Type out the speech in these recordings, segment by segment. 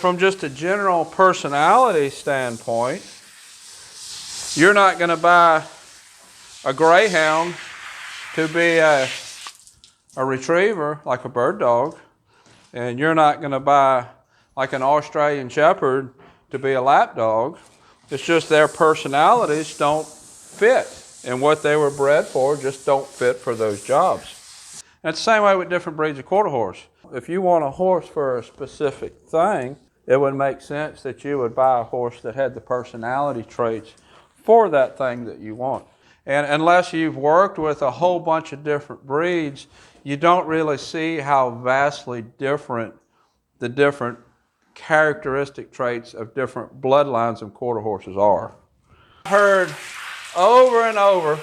from just a general personality standpoint, you're not going to buy a greyhound to be a retriever, like a bird dog, and you're not going to buy like an Australian shepherd to be a lap dog. It's just their personalities don't fit, and what they were bred for just don't fit for those jobs. And it's the same way with different breeds of quarter horse. If you want a horse for a specific thing, it would make sense that you would buy a horse that had the personality traits for that thing that you want. And unless you've worked with a whole bunch of different breeds, you don't really see how vastly different the different characteristic traits of different bloodlines of quarter horses are. I've heard over and over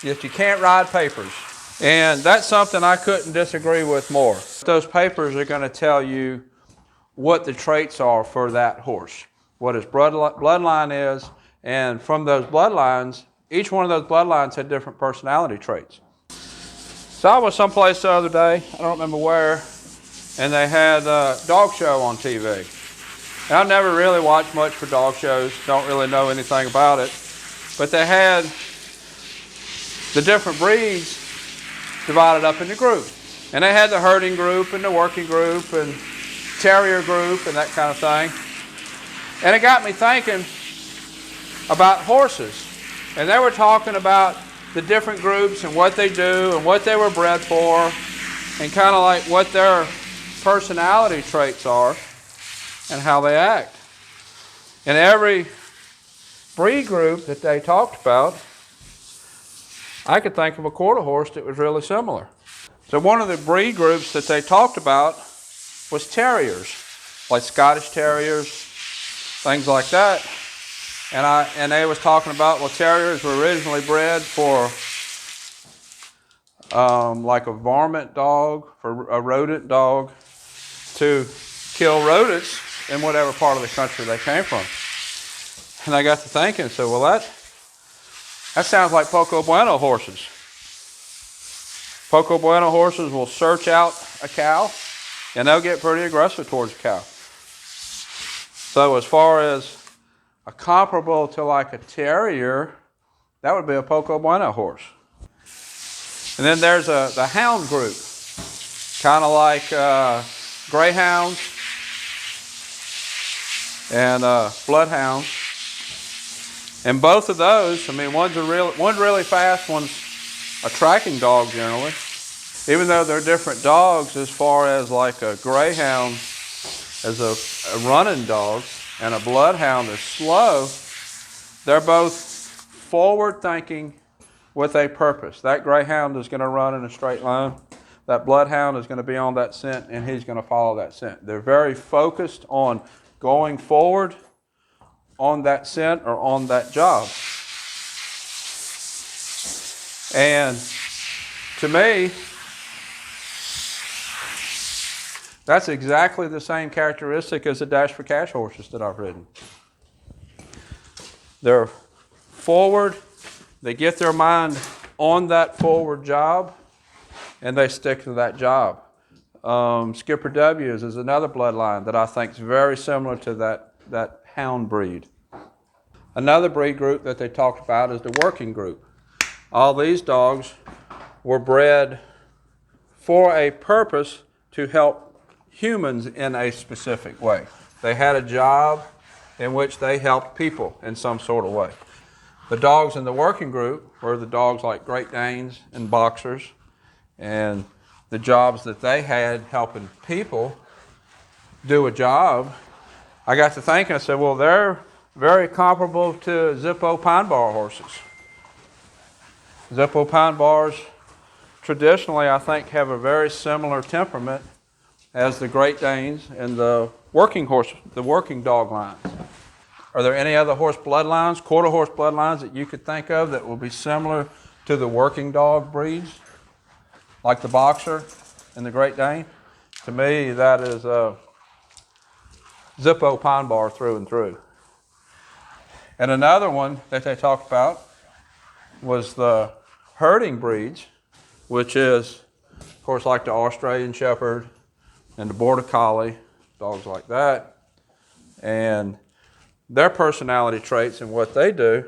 that you can't ride papers. And that's something I couldn't disagree with more. Those papers are going to tell you what the traits are for that horse, what his bloodline is, and from those bloodlines, each one of those bloodlines had different personality traits. So I was someplace the other day, I don't remember where, and they had a dog show on TV. And I never really watched much for dog shows, don't really know anything about it, but they had the different breeds divided up into groups. And they had the herding group and the working group and terrier group and that kind of thing. And it got me thinking about horses. And they were talking about the different groups and what they do and what they were bred for and kind of like what their personality traits are and how they act. In every breed group that they talked about, I could think of a quarter horse that was really similar. So one of the breed groups that they talked about was terriers, like Scottish terriers, things like that. And they was talking about, well, terriers were originally bred for like a varmint dog, for a rodent dog, to kill rodents in whatever part of the country they came from. And I got to thinking, so well, that sounds like Poco Bueno horses. Poco Bueno horses will search out a cow, and they'll get pretty aggressive towards a cow. So as far as a comparable to like a terrier, that would be a Poco Bueno horse. And then there's the hound group, kind of like greyhounds and bloodhounds. And both of those, I mean, one's really fast, one's a tracking dog generally. Even though they're different dogs, as far as like a greyhound as a running dog and a bloodhound is slow, they're both forward-thinking with a purpose. That greyhound is going to run in a straight line. That bloodhound is going to be on that scent, and he's going to follow that scent. They're very focused on going forward on that scent or on that job. And to me, that's exactly the same characteristic as the Dash for Cash horses that I've ridden. They're forward, they get their mind on that forward job, and they stick to that job. Skipper W's is another bloodline that I think is very similar to that hound breed. Another breed group that they talked about is the working group. All these dogs were bred for a purpose to help humans in a specific way. They had a job in which they helped people in some sort of way. The dogs in the working group were the dogs like Great Danes and Boxers, and the jobs that they had helping people do a job. I got to thinking, I said, well, they're very comparable to Zippo Pine Bar horses. Zippo Pine Bars traditionally, I think, have a very similar temperament as the Great Danes and the working dog lines. Are there any other horse bloodlines, quarter horse bloodlines that you could think of that will be similar to the working dog breeds, like the Boxer and the Great Dane? To me, that is Zippo Pine Bar through and through. And another one that they talked about was the herding breeds, which is, of course, like the Australian Shepherd and the Border Collie, dogs like that. and their personality traits and what they do.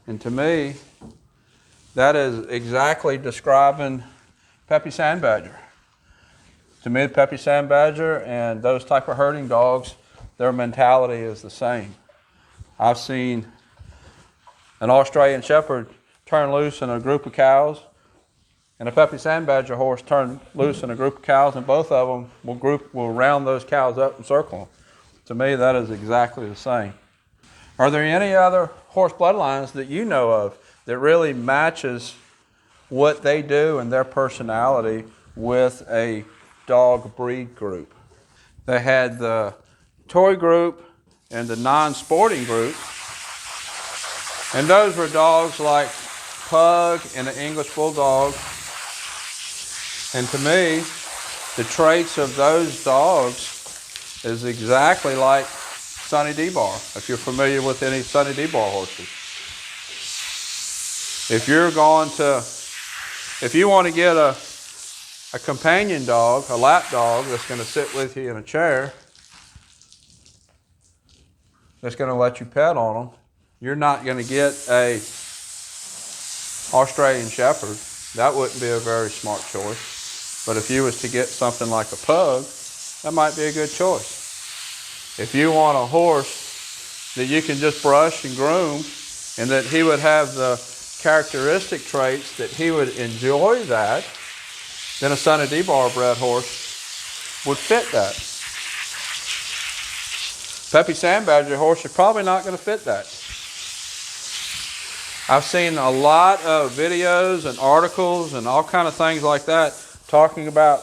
And to me, that is exactly describing Peppy Sand Badger. To me, the Peppy Sand Badger and those type of herding dogs, their mentality is the same. I've seen an Australian Shepherd turn loose in a group of cows, and a Peppy Sand Badger horse turn loose in a group of cows, and both of them will round those cows up and circle them. To me, that is exactly the same. Are there any other horse bloodlines that you know of that really matches what they do and their personality with a dog breed group? They had the toy group and the non-sporting group, and those were dogs like Pug and the English Bulldog. And to me, the traits of those dogs is exactly like Sonny D-Bar, if you're familiar with any Sonny D-Bar horses. If you want to get a companion dog, a lap dog that's going to sit with you in a chair, that's going to let you pet on them, you're not going to get a Australian Shepherd. That wouldn't be a very smart choice. But if you was to get something like a Pug, that might be a good choice. If you want a horse that you can just brush and groom, and that he would have the characteristic traits that he would enjoy that, then a Sonny D-Bar bred horse would fit that. Peppy Sand Badger horse is probably not going to fit that. I've seen a lot of videos and articles and all kind of things like that talking about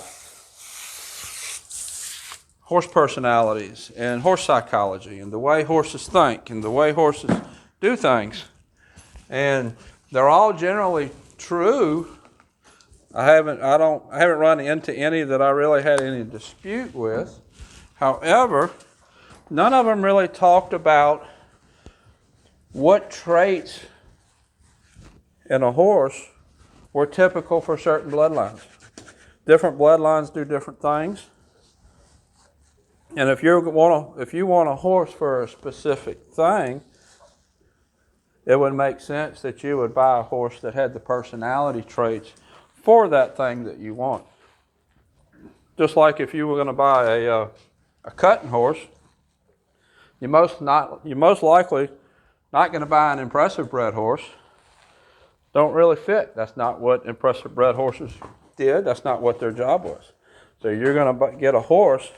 horse personalities and horse psychology and the way horses think and the way horses do things. And they're all generally true. I haven't run into any that I really had any dispute with. However, none of them really talked about what traits in a horse were typical for certain bloodlines. Different bloodlines do different things. And if you want a horse for a specific thing, it would make sense that you would buy a horse that had the personality traits for that thing that you want. Just like if you were going to buy a cutting horse, you're most likely not going to buy an impressive bred horse. Don't really fit. That's not what impressive bred horses did. That's not what their job was. So you're going to get a horse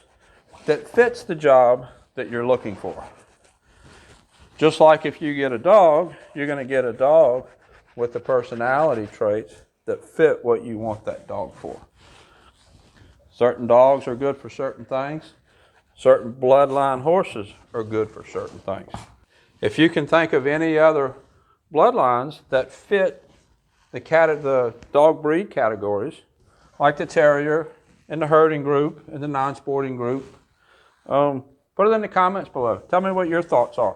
that fits the job that you're looking for. Just like if you get a dog, you're going to get a dog with the personality traits that fit what you want that dog for. Certain dogs are good for certain things. Certain bloodline horses are good for certain things. If you can think of any other bloodlines that fit the dog breed categories, like the Terrier and the herding group and the non-sporting group, put it in the comments below. Tell me what your thoughts are.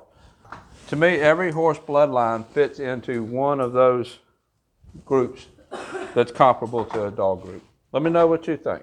To me, every horse bloodline fits into one of those groups that's comparable to a dog group. Let me know what you think.